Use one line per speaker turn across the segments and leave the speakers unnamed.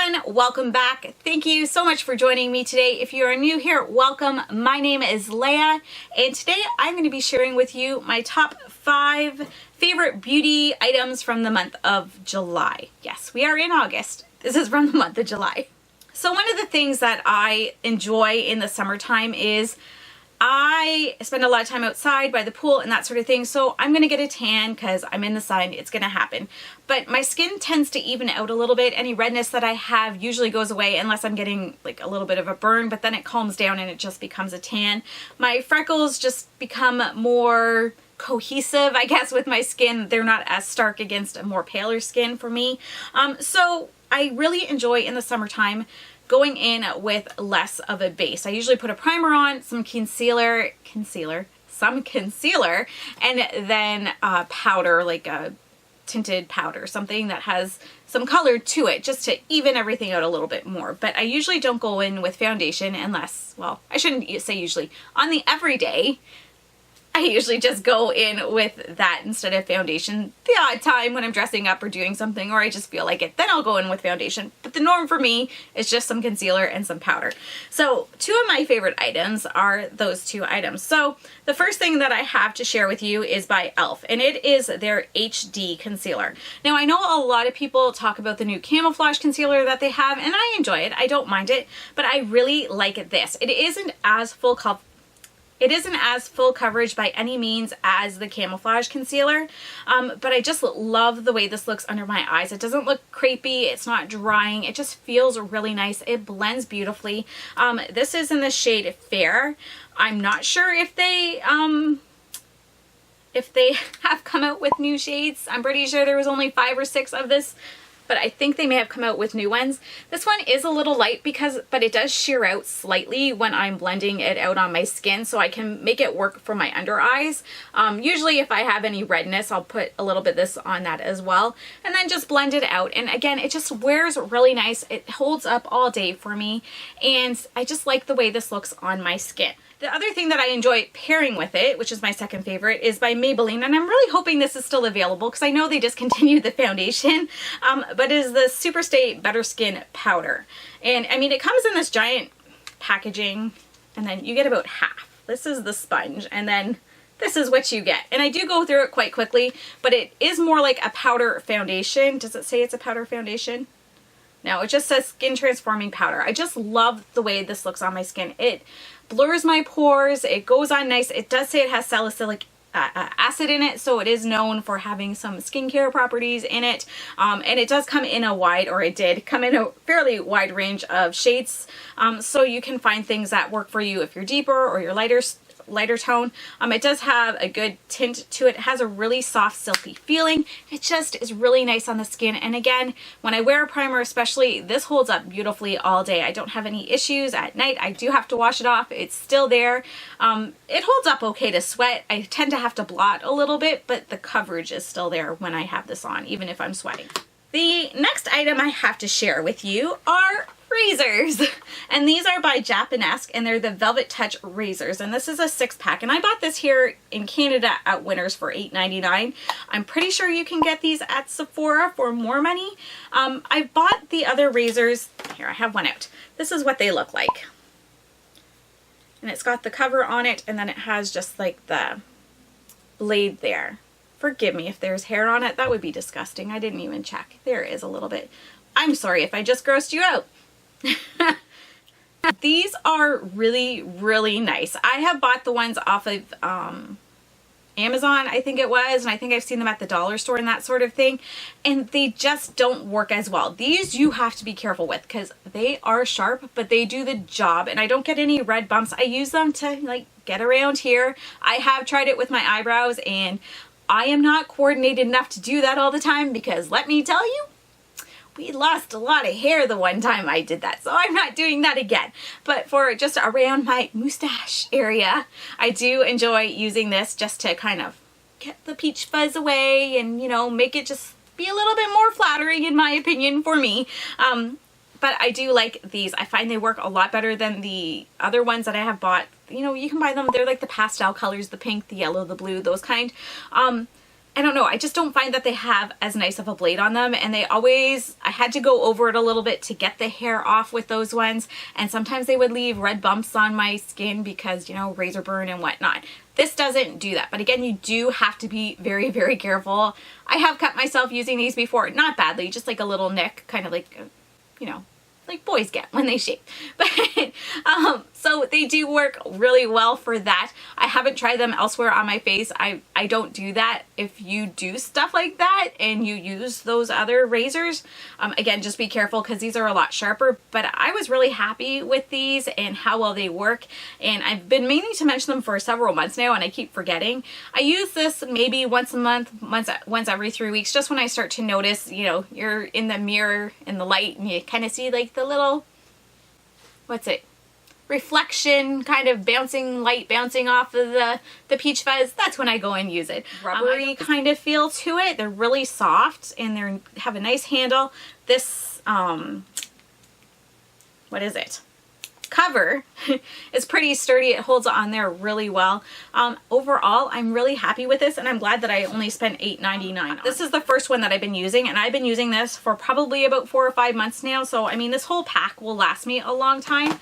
everyone, welcome back. Thank you so much for joining me today. If you are new here, welcome. My name is Leah, and today I'm going to be sharing with you my top 5 favorite beauty items from the month of July. Yes, we are in August. This is from the month of July. So one of the things that I enjoy in the summertime is I spend a lot of time outside by the pool and that sort of thing, so I'm going to get a tan because I'm in the sun. It's going to happen. But my skin tends to even out a little bit. Any redness that I have usually goes away unless I'm getting like a little bit of a burn, but then it calms down and it just becomes a tan. My freckles just become more cohesive, I guess, with my skin. They're not as stark against a more paler skin for me. So I really enjoy in the summertime going in with less of a base. I usually put a primer on, some concealer, and then powder, like a tinted powder, something that has some color to it, just to even everything out a little bit more. But I usually don't go in with foundation unless, well, I shouldn't say usually. On the everyday, I usually just go in with that instead of foundation. The odd time when I'm dressing up or doing something, or I just feel like it, then I'll go in with foundation. But the norm for me is just some concealer and some powder. So 2 of my favorite items are those 2 items. So the first thing that I have to share with you is by e.l.f. and it is their HD concealer. Now I know a lot of people talk about the new camouflage concealer that they have, and I enjoy it. I don't mind it, but I really like this. It isn't as full coverage by any means as the camouflage concealer, but I just love the way this looks under my eyes. It doesn't look crepey, it's not drying, it just feels really nice. It blends beautifully. This is in the shade Fair. I'm not sure if they have come out with new shades. I'm pretty sure there was only 5 or 6 of this, but I think they may have come out with new ones. This one is a little light but it does sheer out slightly when I'm blending it out on my skin, so I can make it work for my under eyes. Usually if I have any redness, I'll put a little bit of this on that as well, and then just blend it out. And again, it just wears really nice. It holds up all day for me, and I just like the way this looks on my skin. The other thing that I enjoy pairing with it, which is my second favorite, is by Maybelline, and I'm really hoping this is still available because I know they discontinued the foundation, but it is the Superstay Better Skin Powder. And I mean, it comes in this giant packaging, and then you get about half. This is the sponge, and then this is what you get. And I do go through it quite quickly, but it is more like a powder foundation. Does it say it's a powder foundation? No, it just says skin transforming powder. I just love the way this looks on my skin. It blurs my pores, it goes on nice. It does say it has salicylic acid in it, so it is known for having some skincare properties in it. And it does come in it did come in a fairly wide range of shades. So you can find things that work for you if you're deeper or you're lighter tone. It does have a good tint to it. It has a really soft, silky feeling. It just is really nice on the skin. And again, when I wear a primer especially, this holds up beautifully all day. I don't have any issues at night. I do have to wash it off. It's still there. It holds up okay to sweat. I tend to have to blot a little bit, but the coverage is still there when I have this on, even if I'm sweating. The next item I have to share with you are razors, and these are by Japonesque, and they're the Velvet Touch razors, and this is a 6-pack, and I bought this here in Canada at Winners for $8.99. I'm pretty sure you can get these at Sephora for more money. I bought the other razors. Here, I have one out. This is what they look like, and it's got the cover on it, and then it has just like the blade there. Forgive me if there's hair on it. That would be disgusting. I didn't even check. There is a little bit. I'm sorry if I just grossed you out. These are really, really nice. I have bought the ones off of Amazon, I think it was, and I think I've seen them at the dollar store and that sort of thing, and they just don't work as well. These you have to be careful with because they are sharp, but they do the job, and I don't get any red bumps. I use them to like get around here. I have tried it with my eyebrows, and I am not coordinated enough to do that all the time because let me tell you, we lost a lot of hair the one time I did that, so I'm not doing that again. But for just around my mustache area, I do enjoy using this just to kind of get the peach fuzz away and, you know, make it just be a little bit more flattering in my opinion for me. But I do like these. I find they work a lot better than the other ones that I have bought. You know, you can buy them, they're like the pastel colors, the pink, the yellow, the blue, those kind. I don't know, I just don't find that they have as nice of a blade on them, and I had to go over it a little bit to get the hair off with those ones, and sometimes they would leave red bumps on my skin because, you know, razor burn and whatnot. This doesn't do that, but again, you do have to be very, very careful. I have cut myself using these before, not badly, just like a little nick, kind of like, you know, like boys get when they shave. But so they do work really well for that. I haven't tried them elsewhere on my face. I don't do that. If you do stuff like that and you use those other razors, again, just be careful because these are a lot sharper. But I was really happy with these and how well they work. And I've been meaning to mention them for several months now, and I keep forgetting. I use this maybe once a month, once every 3 weeks, just when I start to notice, you know, you're in the mirror in the light and you kind of see like the little, what's it? Reflection, kind of light bouncing off of the peach fuzz. That's when I go and use it. Rubbery kind of feel to it. They're really soft and they have a nice handle. This what is it? Cover is pretty sturdy. It holds on there really well. Overall, I'm really happy with this, and I'm glad that I only spent $8.99. This is the first one that I've been using, and I've been using this for probably about 4 or 5 months now. So I mean, this whole pack will last me a long time.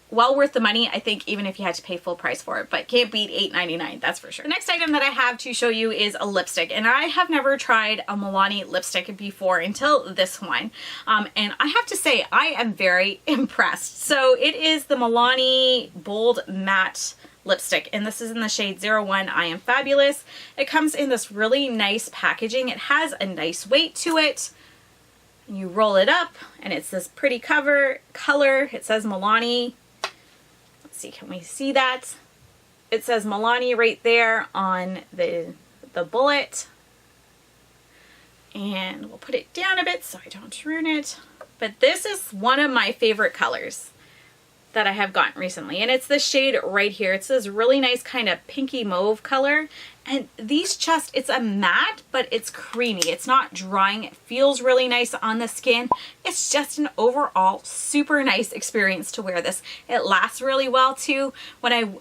Well worth the money, I think, even if you had to pay full price for it, but can't beat $8.99, that's for sure. The next item that I have to show you is a lipstick, and I have never tried a Milani lipstick before until this one, and I have to say I am very impressed. So it is the Milani Bold Matte lipstick, and this is in the shade 01 I Am Fabulous. It comes in this really nice packaging. It has a nice weight to it. You roll it up and it's this pretty color. It says Milani. Let's see, can we see that? It says Milani right there on the bullet. And we'll put it down a bit so I don't ruin it. But this is one of my favorite colors that I have gotten recently, and it's this shade right here. It's this really nice kind of pinky mauve color, and it's a matte, but it's creamy. It's not drying. It feels really nice on the skin. It's just an overall super nice experience to wear this. It lasts really well too. When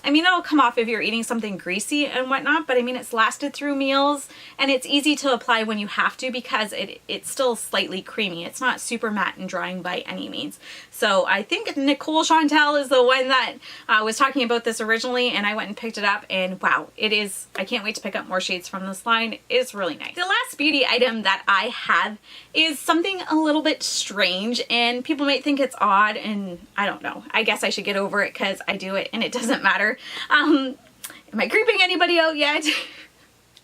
I mean, it'll come off if you're eating something greasy and whatnot, but I mean, it's lasted through meals, and it's easy to apply when you have to because it's still slightly creamy. It's not super matte and drying by any means. So I think Nicole Chantel is the one that was talking about this originally, and I went and picked it up, and wow, it is, I can't wait to pick up more shades from this line. It's really nice. The last beauty item that I have is something a little bit strange, and people might think it's odd, and I don't know. I guess I should get over it because I do it and it doesn't matter. Am I creeping anybody out yet?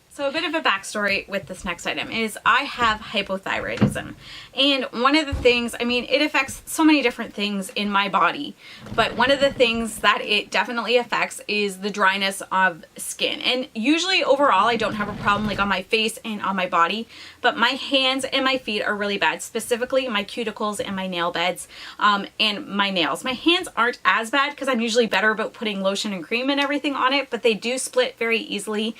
So a bit of a backstory with this next item is I have hypothyroidism, and one of the things, I mean, it affects so many different things in my body, but one of the things that it definitely affects is the dryness of skin. And usually overall I don't have a problem like on my face and on my body, but my hands and my feet are really bad, specifically my cuticles and my nail beds, and my nails. My hands aren't as bad because I'm usually better about putting lotion and cream and everything on it, but they do split very easily.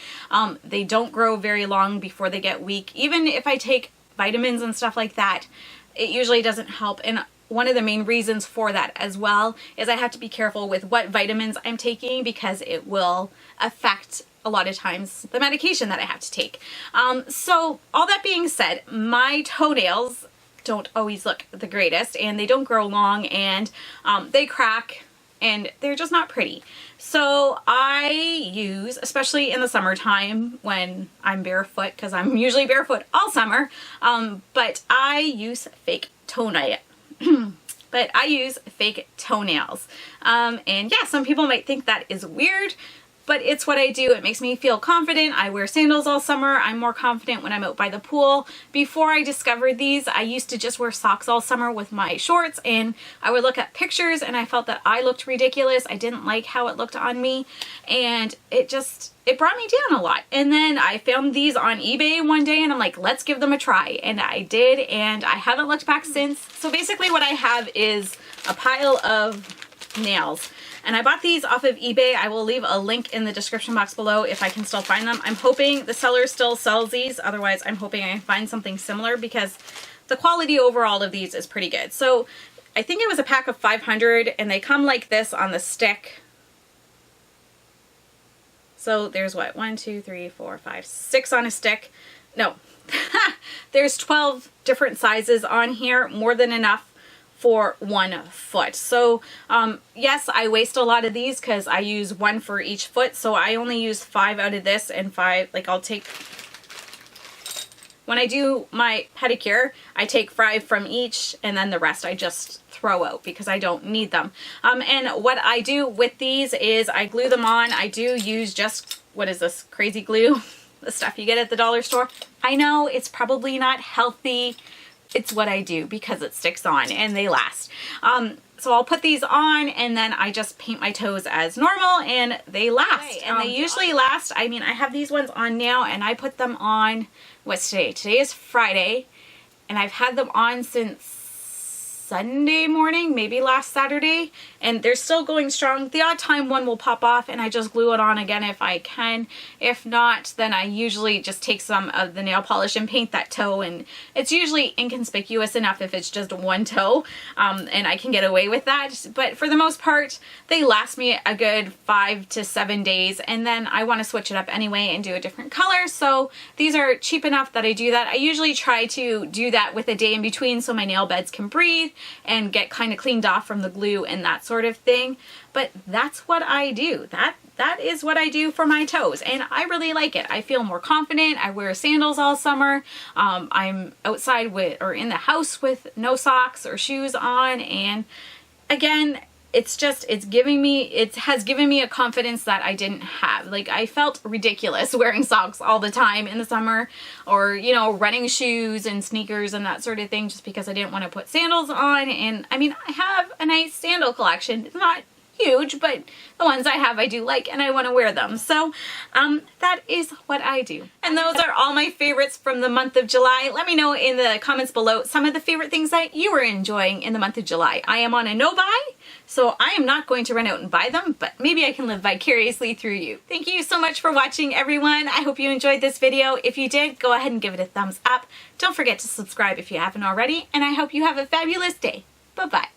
They don't grow very long before they get weak. Even if I take vitamins and stuff like that, it usually doesn't help. And one of the main reasons for that as well is I have to be careful with what vitamins I'm taking because it will affect a lot of times the medication that I have to take. So all that being said, my toenails don't always look the greatest, and they don't grow long, and they crack, and they're just not pretty. So I use, especially in the summertime when I'm barefoot, because I'm usually barefoot all summer, but I use fake toenails. And yeah, some people might think that is weird, but it's what I do. It makes me feel confident. I wear sandals all summer. I'm more confident when I'm out by the pool. Before I discovered these, I used to just wear socks all summer with my shorts, and I would look at pictures and I felt that I looked ridiculous. I didn't like how it looked on me, and it brought me down a lot. And then I found these on eBay one day and I'm like, let's give them a try. And I did, and I haven't looked back since. So basically what I have is a pile of nails. And I bought these off of eBay. I will leave a link in the description box below if I can still find them. I'm hoping the seller still sells these. Otherwise, I'm hoping I can find something similar because the quality overall of these is pretty good. So I think it was a pack of 500, and they come like this on the stick. So there's what, 1, 2, 3, 4, 5, 6 on a stick. No, there's 12 different sizes on here, more than enough for 1 foot. So yes, I waste a lot of these because I use 1 for each foot. So I only use 5 out of this and 5, like I'll take, when I do my pedicure, I take 5 from each and then the rest I just throw out because I don't need them. And what I do with these is I glue them on. I do use just, what is this, crazy glue? The stuff you get at the dollar store. I know it's probably not healthy. It's what I do because it sticks on and they last. So I'll put these on and then I just paint my toes as normal and they last. Right, and they usually last. I mean, I have these ones on now and I put them on, what's today? Today is Friday and I've had them on since Sunday morning, maybe last Saturday, and they're still going strong. The odd time one will pop off and I just glue it on again if I can. If not, then I usually just take some of the nail polish and paint that toe, and it's usually inconspicuous enough if it's just 1 toe, and I can get away with that. But for the most part, they last me a good 5 to 7 days, and then I want to switch it up anyway and do a different color. So these are cheap enough that I do that. I usually try to do that with a day in between so my nail beds can breathe and get kind of cleaned off from the glue and that sort of thing. But that's what I do. That is what I do for my toes, and I really like it. I feel more confident. I wear sandals all summer. I'm outside with, or in the house with no socks or shoes on, and again, it has given me a confidence that I didn't have. Like, I felt ridiculous wearing socks all the time in the summer, or, you know, running shoes and sneakers and that sort of thing, just because I didn't want to put sandals on. And I mean, I have a nice sandal collection. It's not huge, but the ones I have I do like and I want to wear them. So that is what I do. And those are all my favorites from the month of July. Let me know in the comments below some of the favorite things that you were enjoying in the month of July. I am on a no buy, so I am not going to run out and buy them, but maybe I can live vicariously through you. Thank you so much for watching, everyone. I hope you enjoyed this video. If you did, go ahead and give it a thumbs up. Don't forget to subscribe if you haven't already, and I hope you have a fabulous day. Bye-bye.